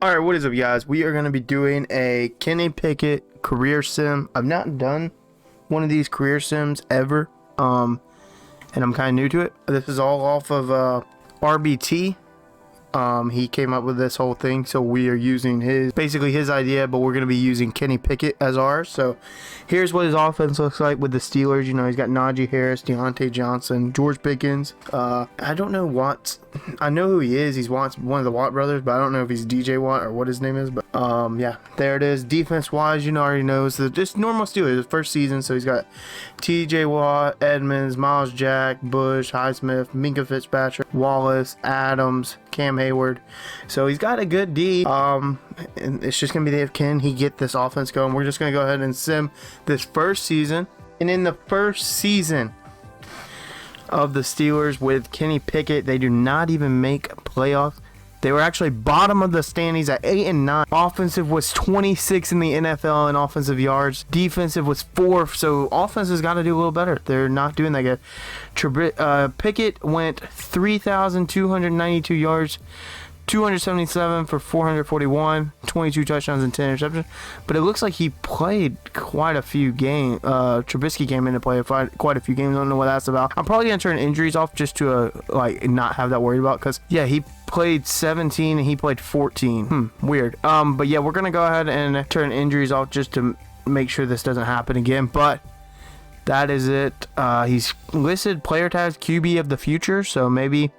Alright, what is up guys? We are going to be doing a Kenny Pickett career sim. I've not done one of these career sims ever, and I'm kind of new to it. This is all off of RBT. He came up with this whole thing, so we are using basically his idea, but we're going to be using Kenny Pickett as ours. So here's what his offense looks like with the Steelers. You know, he's got Najee Harris, Deontay Johnson, George Pickens. I don't know Watts. I know who he is. He's one of the Watt brothers, but I don't know if he's DJ Watt or what his name is. But yeah, there it is. Defense wise, you know, already knows that just normal Steelers, his first season. So he's got TJ Watt, Edmonds, Miles Jack, Bush, Highsmith, Minka Fitzpatrick, Wallace, Adams, Cam Hayward. So he's got a good D. And it's just gonna be if can he get this offense going. We're just gonna go ahead and sim this first season. And in the first season of the Steelers with Kenny Pickett, they do not even make playoffs. They were actually bottom of the standings at 8 and 9. Offensive was 26 in the NFL in offensive yards. Defensive was 4. So offense has got to do a little better. They're not doing that good. Pickett went 3,292 yards, 277 for 441, 22 touchdowns and 10 interceptions. But it looks like he played quite a few games. Trubisky came in to play quite a few games. I don't know what that's about. I'm probably gonna turn injuries off just to like not have that worried about, because yeah, he played 17 and he played 14. Weird. But yeah, we're gonna go ahead and turn injuries off just to make sure this doesn't happen again. But that is it. He's listed player tags QB of the future, so maybe,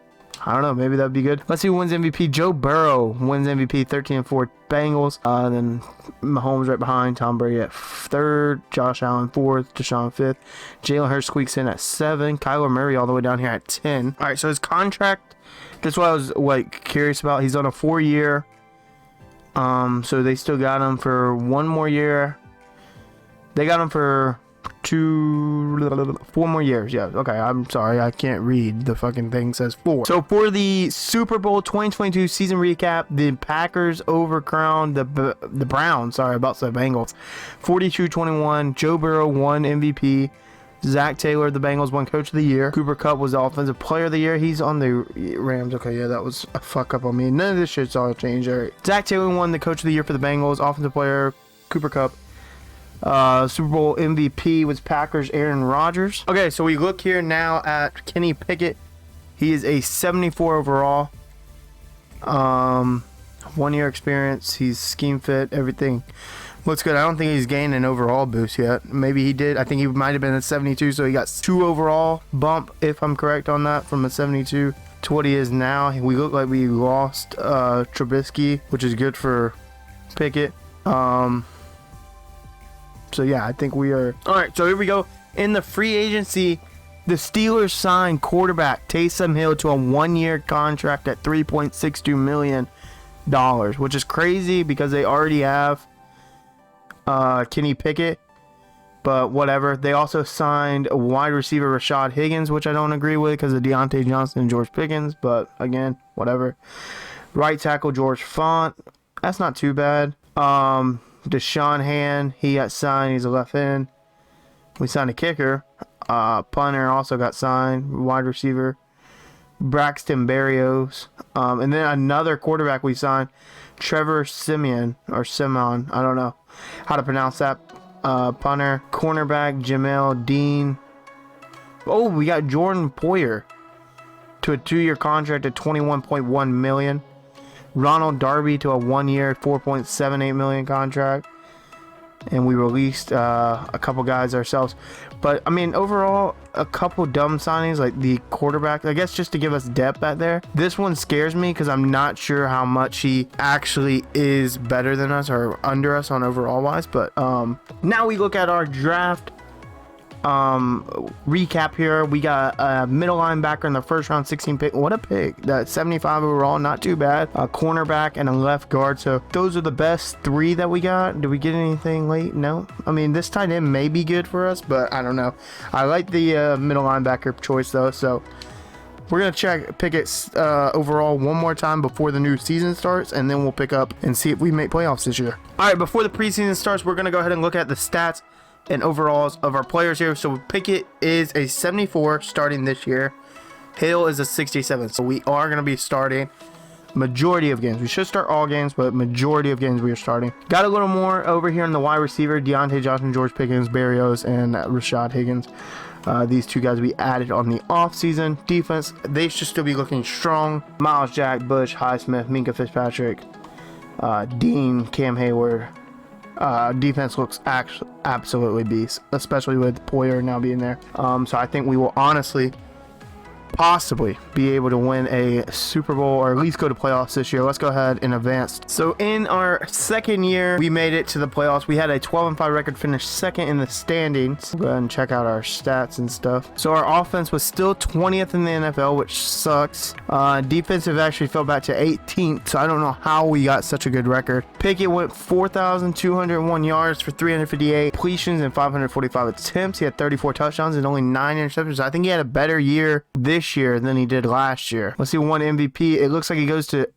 I don't know, maybe that'd be good. Let's see who wins MVP. Joe Burrow wins MVP, 13-4 Bengals. Then Mahomes right behind. Tom Brady at 3rd. Josh Allen 4th. Deshaun 5th. Jalen Hurts squeaks in at 7. Kyler Murray all the way down here at 10. All right, so his contract, that's what I was like curious about. He's on a 4-year. So they still got him for 1 more year. They got him for 4 more years. Yeah, okay, I'm sorry, I can't read. The fucking thing says 4. So for the Super Bowl 2022 season recap, the Packers overcrowned the Browns. Sorry, about to say Bengals. 42-21. Joe Burrow won MVP. Zach Taylor, the Bengals, won Coach of the Year. Cooper Kupp was the Offensive Player of the Year. He's on the Rams. Okay, yeah, that was a fuck up on me. None of this shit's all changed. All right. Zach Taylor won the Coach of the Year for the Bengals. Offensive Player, Cooper Kupp. Super Bowl MVP was Packers Aaron Rodgers. Okay, so we look here now at Kenny Pickett. He is a 74 overall. 1 year experience. He's scheme fit. Everything looks good. I don't think he's gained an overall boost yet. Maybe he did. I think he might have been at 72, so he got 2 overall bump, if I'm correct on that, from a 72 to what he is now. We look like we lost Trubisky, which is good for Pickett. So yeah, I think we are. All right, so here we go. In the free agency, the Steelers signed quarterback Taysom Hill to a 1-year contract at $3.62 million, which is crazy because they already have Kenny Pickett. But whatever. They also signed a wide receiver Rashad Higgins, which I don't agree with because of Deontay Johnson and George Pickens. But again, whatever. Right tackle George Font. That's not too bad. Deshaun Hand, he got signed. He's a left end. We signed a kicker. Punter also got signed. Wide receiver Braxton Berrios. And then another quarterback we signed, Trevor Simeon or Simon. I don't know how to pronounce that. Punter. Cornerback Jamel Dean. Oh, we got Jordan Poyer to a 2-year contract at $21.1 million. Ronald Darby to a 1-year, $4.78 million contract. And we released a couple guys ourselves. But, I mean, overall, a couple dumb signings, like the quarterback, I guess just to give us depth out there. This one scares me because I'm not sure how much he actually is better than us or under us on overall wise. But now we look at our draft recap here. We got a middle linebacker in the first round, 16 pick. What a pick. That 75 overall, not too bad. A cornerback and a left guard. So those are the best 3 that we got. Did we get anything late? No. I mean, this tight end may be good for us, but I don't know. I like the middle linebacker choice though. So we're going to check Pickett's overall one more time before the new season starts, and then we'll pick up and see if we make playoffs this year. All right, before the preseason starts, we're going to go ahead and look at the stats and overalls of our players here. So Pickett is a 74 starting this year. Hill is a 67. So we are going to be starting Majority of games. We should start all games, but majority of games we are starting. Got a little more over here in the wide receiver. Deontay Johnson, George Pickens, Berrios, and Rashad Higgins. These two guys we added on the offseason. Defense, they should still be looking strong. Miles Jack, Bush, Highsmith, Minka Fitzpatrick, Dean, Cam Hayward. Defense looks absolutely beast, especially with Poyer now being there. So I think we will honestly possibly be able to win a Super Bowl or at least go to playoffs this year. Let's go ahead and advance. So in our second year, we made it to the playoffs. We had a 12-5 record, finished second in the standings. Go ahead and check out our stats and stuff. So our offense was still 20th in the NFL, which sucks. Defensive actually fell back to 18th, so I don't know how we got such a good record. Pickett went 4,201 yards for 358 completions and 545 attempts. He had 34 touchdowns and only 9 interceptions. I think he had a better year this year than he did last year. Let's see, one MVP. It looks like he goes to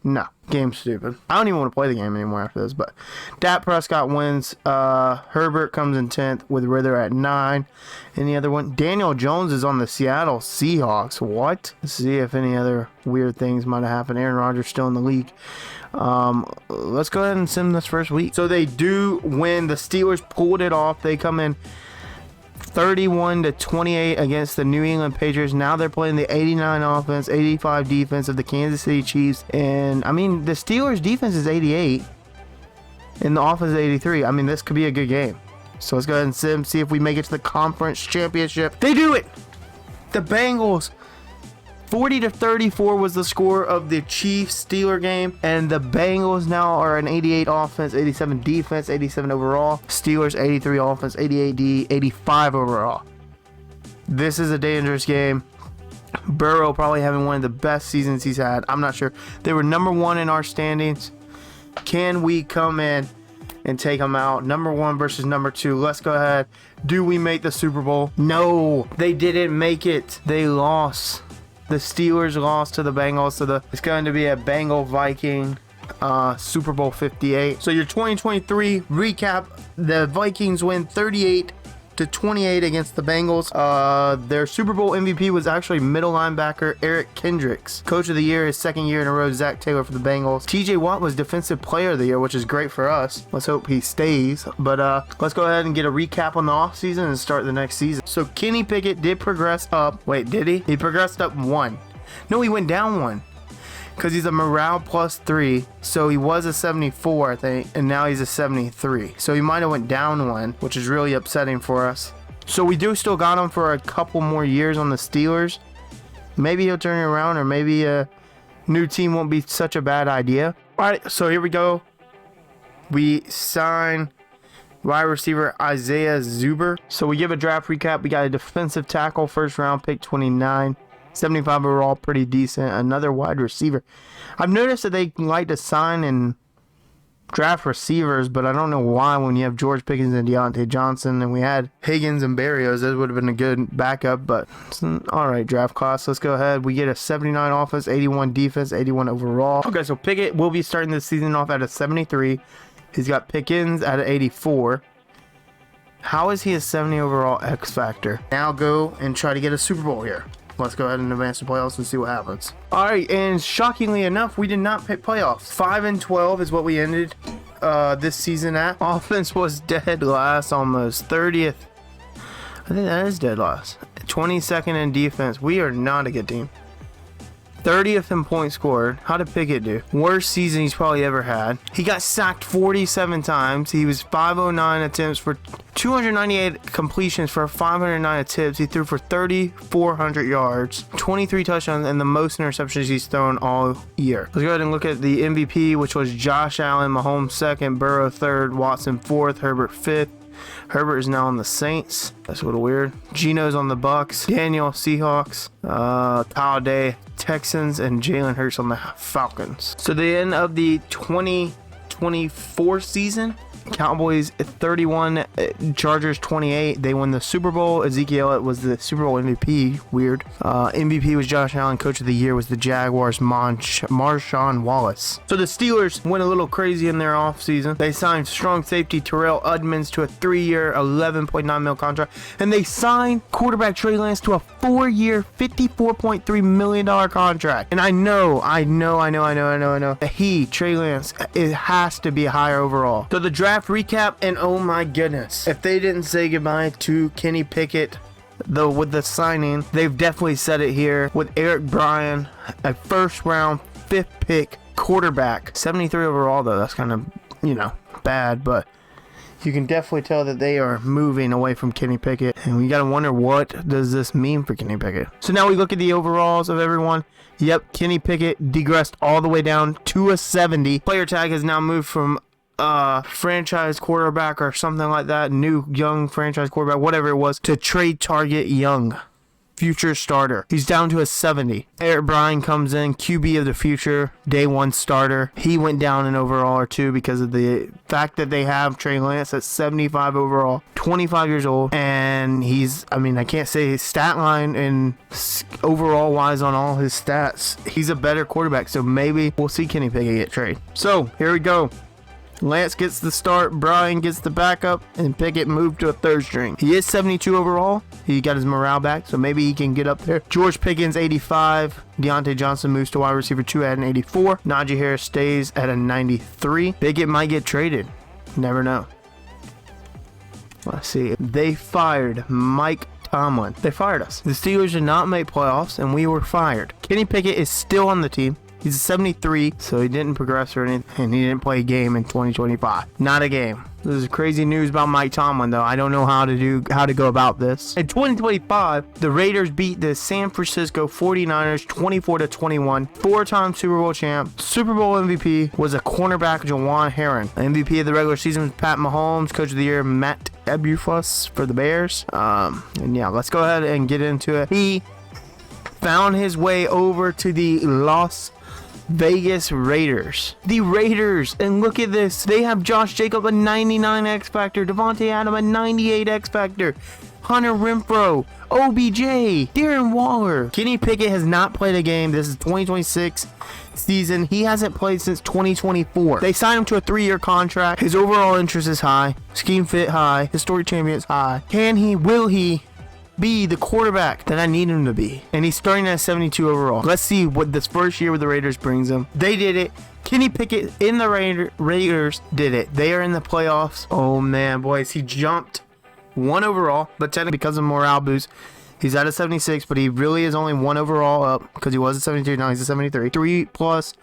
no, game's stupid. I don't even want to play the game anymore after this. But Dak Prescott wins. Herbert comes in 10th with Rither at 9. Any other one? Daniel Jones is on the Seattle Seahawks. What? Let's see if any other weird things might have happened. Aaron Rodgers still in the league. Let's go ahead and sim this first week. So they do win. The Steelers pulled it off. They come in 31-28 against the New England Patriots. Now they're playing the 89 offense, 85 defense of the Kansas City Chiefs. And I mean, the Steelers defense is 88 and the offense is 83. I mean, this could be a good game. So let's go ahead and sim, see if we make it to the conference championship. They do it. The Bengals. 40-34 was the score of the Chiefs-Steeler game, and the Bengals now are an 88 offense, 87 defense, 87 overall. Steelers 83 offense, 88 D, 85 overall. This is a dangerous game. Burrow probably having one of the best seasons he's had. I'm not sure. They were number 1 in our standings. Can we come in and take them out? Number 1 versus number 2. Let's go ahead. Do we make the Super Bowl? No, they didn't make it. They lost. The Steelers lost to the Bengals, so it's going to be a Bengal Viking Super Bowl 58. So your 2023 recap: the Vikings win 38-28 against the Bengals. Their Super Bowl MVP was actually middle linebacker Eric Kendricks. Coach of the Year, his second year in a row, Zach Taylor for the Bengals. TJ Watt was Defensive Player of the Year, which is great for us. Let's hope he stays. But let's go ahead and get a recap on the offseason and start the next season. So Kenny Pickett did progress up. Wait, did he? He progressed up 1. No, he went down 1. Because he's a morale +3, so he was a 74, I think, and now he's a 73. So he might have went down 1, which is really upsetting for us. So we do still got him for a couple more years on the Steelers. Maybe he'll turn it around, or maybe a new team won't be such a bad idea. All right, so here we go. We sign wide receiver Isaiah Zuber. So we give a draft recap. We got a defensive tackle, first round pick 29. 75 overall, pretty decent. Another wide receiver. I've noticed that they like to sign and draft receivers, but I don't know why when you have George Pickens and Deontay Johnson and we had Higgins and Berrios. That would have been a good backup, but it's an alright draft class. Let's go ahead. We get a 79 offense, 81 defense, 81 overall. Okay, so Pickett will be starting this season off at a 73. He's got Pickens at an 84. How is he a 70 overall X Factor? Now go and try to get a Super Bowl here. Let's go ahead and advance to playoffs and see what happens. All right, and shockingly enough, we did not pick playoffs. 5-12 is what we ended this season at. Offense was dead last, almost 30th. I think that is dead last. 22nd in defense. We are not a good team. 30th in points scored. How did Pickett do? Worst season he's probably ever had. He got sacked 47 times. He was 509 attempts for 298 completions for 509 attempts. He threw for 3,400 yards, 23 touchdowns, and the most interceptions he's thrown all year. Let's go ahead and look at the MVP, which was Josh Allen, Mahomes 2nd, Burrow 3rd, Watson 4th, Herbert 5th. Herbert is now on the Saints. That's a little weird. Gino's on the Bucks. Daniel Seahawks. Kyle Day Texans, and Jalen Hurts on the Falcons. So the end of the 2020 2024 season. Cowboys 31, Chargers 28. They won the Super Bowl. Ezekiel Elliott was the Super Bowl MVP. Weird. MVP was Josh Allen. Coach of the year was the Jaguars' Marshawn Wallace. So the Steelers went a little crazy in their offseason. They signed strong safety Terrell Edmunds to a 3-year, $11.9 million contract. And they signed quarterback Trey Lance to a 4-year, $54.3 million contract. And I know that Trey Lance, it has to be higher overall. So the draft recap, and oh my goodness, if they didn't say goodbye to Kenny Pickett though with the signing, they've definitely said it here with Eric Bryan, a first round 5th pick quarterback, 73 overall though. That's kind of, bad, but you can definitely tell that they are moving away from Kenny Pickett, and we gotta wonder, what does this mean for Kenny Pickett? So now we look at the overalls of everyone. Yep, Kenny Pickett digressed all the way down to a 70. Player tag has now moved from franchise quarterback or something like that, new young franchise quarterback, whatever it was, to trade target young future starter. He's down to a 70. Eric Bryan comes in, QB of the future, day 1 starter. He went down in overall or 2 because of the fact that they have Trey Lance at 75 overall, 25 years old, and he's, I can't say his stat line and overall wise on all his stats, he's a better quarterback, so maybe we'll see Kenny Pickett get traded. So here we go. Lance gets the start, Bryan gets the backup, and Pickett moved to a 3rd string. He is 72 overall. He got his morale back, so maybe he can get up there. George Pickens, 85. Deontay Johnson moves to wide receiver 2 at an 84. Najee Harris stays at a 93. Pickett might get traded. Never know. Let's see. They fired Mike Tomlin. They fired us. The Steelers did not make playoffs, and we were fired. Kenny Pickett is still on the team. He's a 73, so he didn't progress or anything, and he didn't play a game in 2025. Not a game. This is crazy news about Mike Tomlin, though. I don't know how to go about this. In 2025, the Raiders beat the San Francisco 49ers 24-21. 4-time Super Bowl champ. Super Bowl MVP was a cornerback, Jawan Heron. MVP of the regular season was Pat Mahomes. Coach of the year, Matt Eberflus for the Bears. And yeah, let's go ahead and get into it. He found his way over to the Las Vegas Raiders. The Raiders, and look at this. They have Josh Jacobs, a 99 X Factor. Devontae Adams, a 98 X Factor. Hunter Renfrow, OBJ, Darren Waller. Kenny Pickett has not played a game. This is 2026 season. He hasn't played since 2024. They signed him to a 3-year contract. His overall interest is high. Scheme fit high. Historic champions high. Will he be the quarterback that I need him to be? And he's starting at 72 overall. Let's see what this first year with the Raiders brings him. They did it. Kenny Pickett in the Raiders did it. They are in the playoffs. Oh man, boys, he jumped 1 overall, but technically because of morale boost, he's at a 76, but he really is only 1 overall up because he was a 72. Now he's a 73. 3+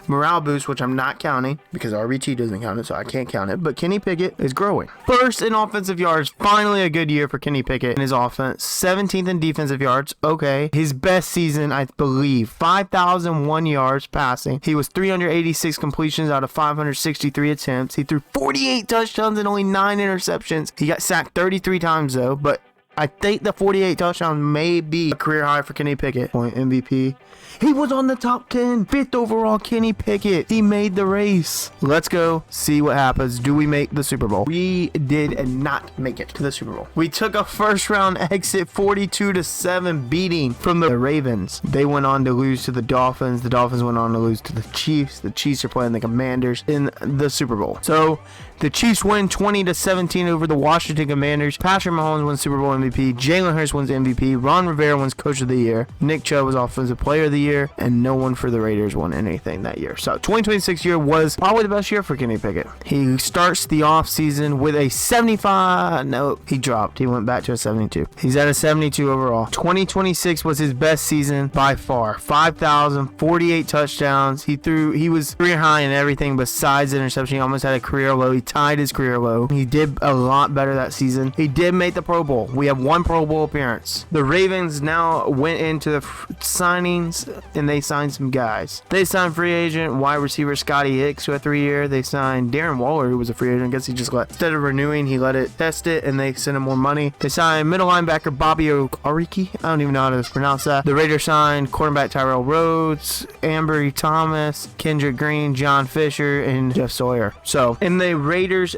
morale boost, which I'm not counting because RBT doesn't count it, so I can't count it. But Kenny Pickett is growing. First in offensive yards. Finally a good year for Kenny Pickett in his offense. 17th in defensive yards. Okay. His best season, I believe. 5,001 yards passing. He was 386 completions out of 563 attempts. He threw 48 touchdowns and only 9 interceptions. He got sacked 33 times though, but I think the 48 touchdowns may be a career high for Kenny Pickett. Point MVP. He was on the top 10. 5th overall Kenny Pickett. He made the race. Let's go see what happens. Do we make the Super Bowl? We did not make it to the Super Bowl. We took a first round exit 42-7 beating from the Ravens. They went on to lose to the Dolphins. The Dolphins went on to lose to the Chiefs. The Chiefs are playing the Commanders in the Super Bowl. So the Chiefs win 20-17 over the Washington Commanders. Patrick Mahomes wins Super Bowl MVP. Jalen Hurts wins MVP. Ron Rivera wins Coach of the Year. Nick Chubb was Offensive Player of the Year, and no one for the Raiders won anything that year. So 2026 year was probably the best year for Kenny Pickett. He starts the offseason with a 75. No, he dropped. He went back to a 72. He's at a 72 overall. 2026 was his best season by far. 5,048 touchdowns. He was career high in everything besides interception. He almost had a career low. He tied his career low. He did a lot better that season. He did make the Pro Bowl. We have have 1 Pro Bowl appearance. The Ravens now went into the signings, and they signed some guys. They signed free agent wide receiver Scotty Hicks to a 3-year. They signed Darren Waller, who was a free agent. I guess he just instead of renewing, he let it test it, and they sent him more money. They signed middle linebacker Bobby Okereke. I don't even know how to pronounce that. The Raiders signed cornerback Tyrell Rhodes, Ambry Thomas, Kendrick Green, John Fisher, and Jeff Sawyer. So, in the Raiders...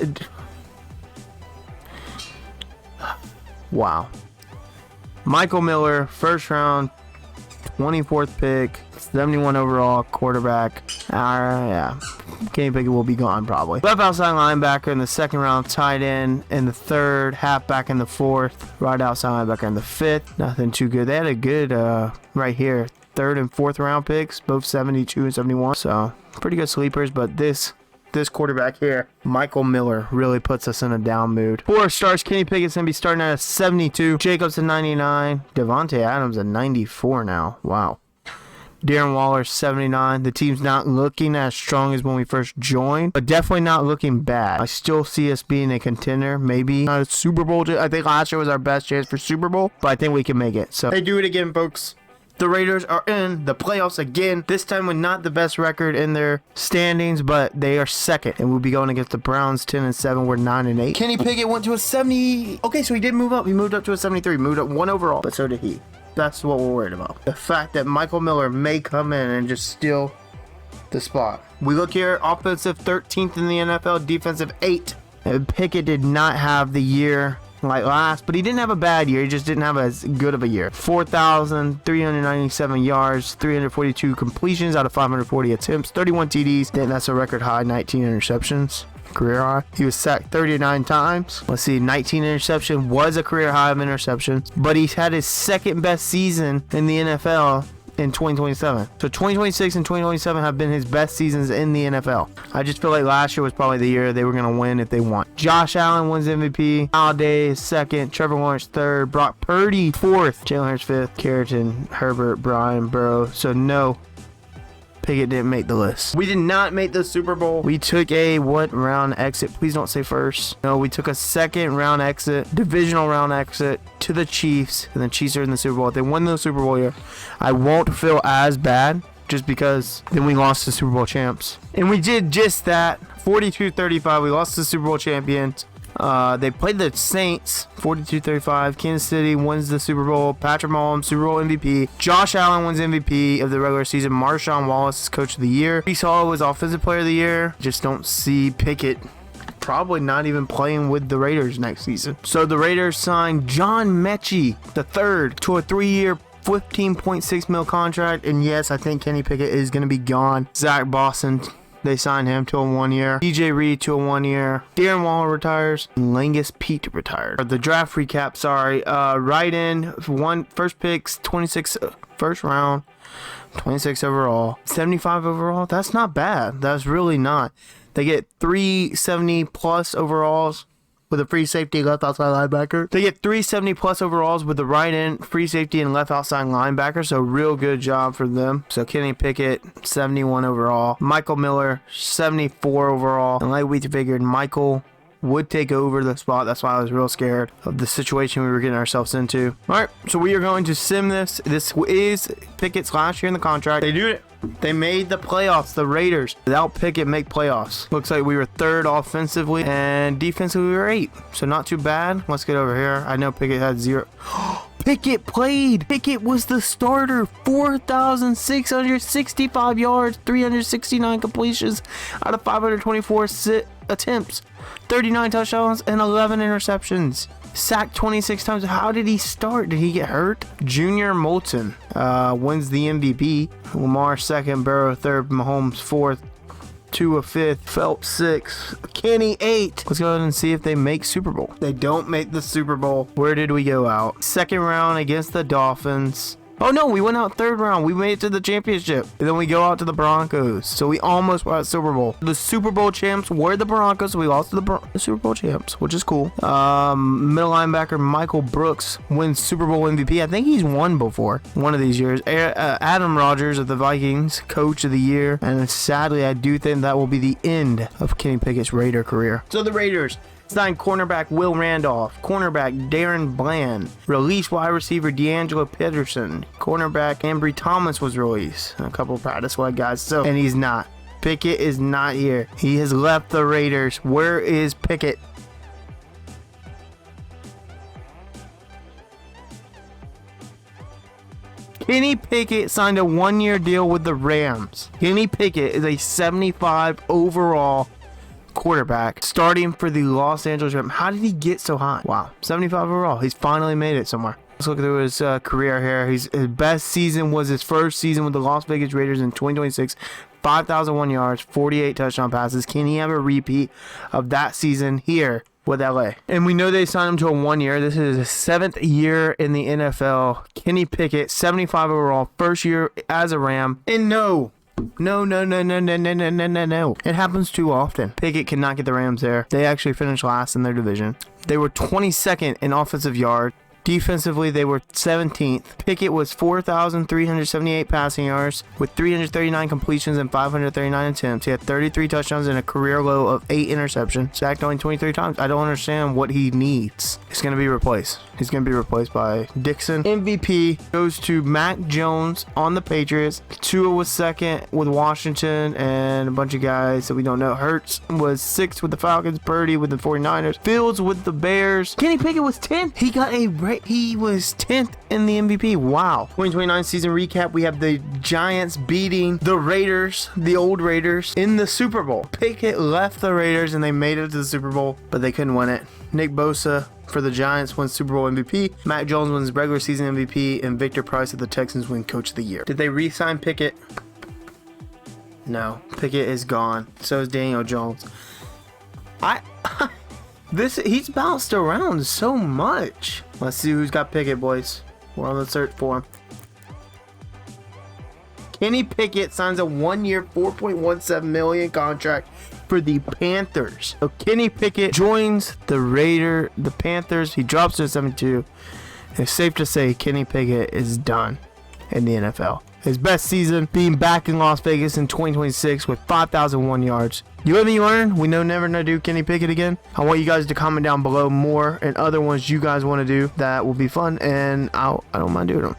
Wow. Michael Miller, first round, 24th pick, 71 overall, quarterback. Yeah. Kenny Pickett will be gone probably. Left outside linebacker in the 2nd round, tight end in the 3rd, halfback in the 4th, right outside linebacker in the 5th. Nothing too good. They had a good, right here, 3rd and 4th round picks, both 72 and 71. So, pretty good sleepers, but this quarterback here, Michael Miller, really puts us in a down mood. 4 stars, Kenny Pickett's going to be starting at a 72. Jacobs at 99. Devontae Adams at 94 now. Wow. Darren Waller 79. The team's not looking as strong as when we first joined, but definitely not looking bad. I still see us being a contender. Maybe not a Super Bowl. I think last year was our best chance for Super Bowl, but I think we can make it. So they do it again, folks. The Raiders are in the playoffs again. This time with not the best record in their standings, but they are 2nd. And we'll be going against the Browns 10-7. We're 9-8. Kenny Pickett went to a 70. Okay, so he did move up. He moved up to a 73. Moved up 1 overall, but so did he. That's what we're worried about. The fact that Michael Miller may come in and just steal the spot. We look here, offensive 13th in the NFL, defensive 8th. And Pickett did not have the year like last, but he didn't have a bad year. He just didn't have as good of a year. 4,397 yards, 342 completions out of 540 attempts, 31 TDs. Then that's a record high, 19 interceptions. Career high. He was sacked 39 times. Let's see, 19 interception was a career high of interceptions, but he's had his 2nd best season in the NFL in 2027. So 2026 and 2027 have been his best seasons in the NFL. I just feel like last year was probably the year they were going to win if they won. Josh Allen wins MVP. Alday is 2nd. Trevor Lawrence 3rd. Brock Purdy 4th. Jalen Hurts 5th. Carrington, Herbert, Brian, Burrow. So no, Pickett didn't make the list. We did not make the Super Bowl. We took a what round exit? Please don't say first. No, we took a 2nd round exit, divisional round exit to the Chiefs, and the Chiefs are in the Super Bowl. If they win the Super Bowl here, I won't feel as bad just because then we lost the Super Bowl champs. And we did just that. 42-35. We lost the Super Bowl champions. They played the Saints 42-35. Kansas City wins the Super Bowl. Patrick Mahomes, Super Bowl MVP. Josh Allen wins MVP of the regular season. Marshawn Wallace is Coach of the Year. Breece Hall was Offensive Player of the Year. Just don't see Pickett probably not even playing with the Raiders next season. So the Raiders signed John Mechie III to a 3-year $15.6 million contract. And yes, I think Kenny Pickett is going to be gone. Zach Boston, they signed him to a 1-year. DJ Reed to a 1-year. Darren Waller retires. And Langus Pete retired. The draft recap, sorry. Right in, first picks, 26 first round, 26 overall, 75 overall. That's not bad. That's really not. They get 370 plus overalls with a free safety left outside linebacker. They get 370 plus overalls with the right end, free safety, and left outside linebacker. So real good job for them. So Kenny Pickett, 71 overall. Michael Miller, 74 overall. And like we figured, Michael would take over the spot. That's why I was real scared of the situation we were getting ourselves into. All right, so we are going to sim this. This is Pickett's last year in the contract. They do it. They made the playoffs. The Raiders, without Pickett, make playoffs. Looks like we were 3rd offensively, and defensively we were 8th. So not too bad. Let's get over here. I know Pickett had 0. Pickett played. Pickett was the starter. 4,665 yards, 369 completions out of 524 attempts, 39 touchdowns, and 11 interceptions. Sacked 26 times. How did he start? Did he get hurt? Junior Moulton wins the MVP. Lamar 2nd, Burrow 3rd, Mahomes 4th, Tua 5th, Phelps 6th, Kenny 8th. Let's go ahead and see if they make Super Bowl. They don't make the Super Bowl. Where did we go out? 2nd round against the Dolphins. Oh no, we went out 3rd round. We made it to the championship. And then we go out to the Broncos. So we almost were at Super Bowl. The Super Bowl champs were the Broncos. So we lost to the Super Bowl champs, which is cool. Middle linebacker Michael Brooks wins Super Bowl MVP. I think he's won before one of these years. Adam Rodgers of the Vikings, Coach of the Year. And sadly, I do think that will be the end of Kenny Pickett's Raider career. So the Raiders, Signed cornerback Will Randolph, cornerback Darren Bland, released wide receiver D'Angelo Peterson, cornerback Ambry Thomas was released, and a couple of practice squad guys. So, and he's not. Pickett is not here. He has left the Raiders. Where is Pickett? Kenny Pickett signed a one-year deal with the Rams. Kenny Pickett is a 75 overall quarterback starting for the Los Angeles Rams. How did he get so high? Wow, 75 overall. He's finally made it somewhere. Let's look through his career here. His best season was his first season with the Las Vegas Raiders in 2026. 5,001 yards, 48 touchdown passes. Can he have a repeat of that season here with LA? And we know they signed him to a 1 year. This is his 7th year in the NFL. Kenny Pickett, 75 overall, first year as a Ram. And no. It happens too often. Pickett cannot get the Rams there. They actually finished last in their division. They were 22nd in offensive yards. Defensively, they were 17th. Pickett was 4,378 passing yards with 339 completions and 539 attempts. He had 33 touchdowns and a career low of 8 interceptions. Sacked only 23 times. I don't understand what he needs. He's going to be replaced. He's going to be replaced by Dixon. MVP goes to Mac Jones on the Patriots. Tua was 2nd with Washington and a bunch of guys that we don't know. Hurts was 6th with the Falcons. Purdy with the 49ers. Fields with the Bears. Kenny Pickett was 10th. He was 10th in the MVP. Wow. 2029 season recap. We have the Giants beating the Raiders, the old Raiders, in the Super Bowl. Pickett left the Raiders and they made it to the Super Bowl, but they couldn't win it. Nick Bosa for the Giants wins Super Bowl MVP. Mac Jones wins regular season MVP, and Victor Price of the Texans win Coach of the Year. Did they re-sign Pickett? No. Pickett is gone. So is Daniel Jones. He's bounced around so much. Let's see who's got Pickett, boys. We're on the search for him. Kenny Pickett signs a 1-year, $4.17 million contract for the Panthers. So Kenny Pickett joins the Panthers. He drops to 72. It's safe to say Kenny Pickett is done in the NFL. His best season being back in Las Vegas in 2026 with 5,001 yards. You live and you learn. We know never to do Kenny Pickett again. I want you guys to comment down below more and other ones you guys want to do that will be fun, and I don't mind doing them.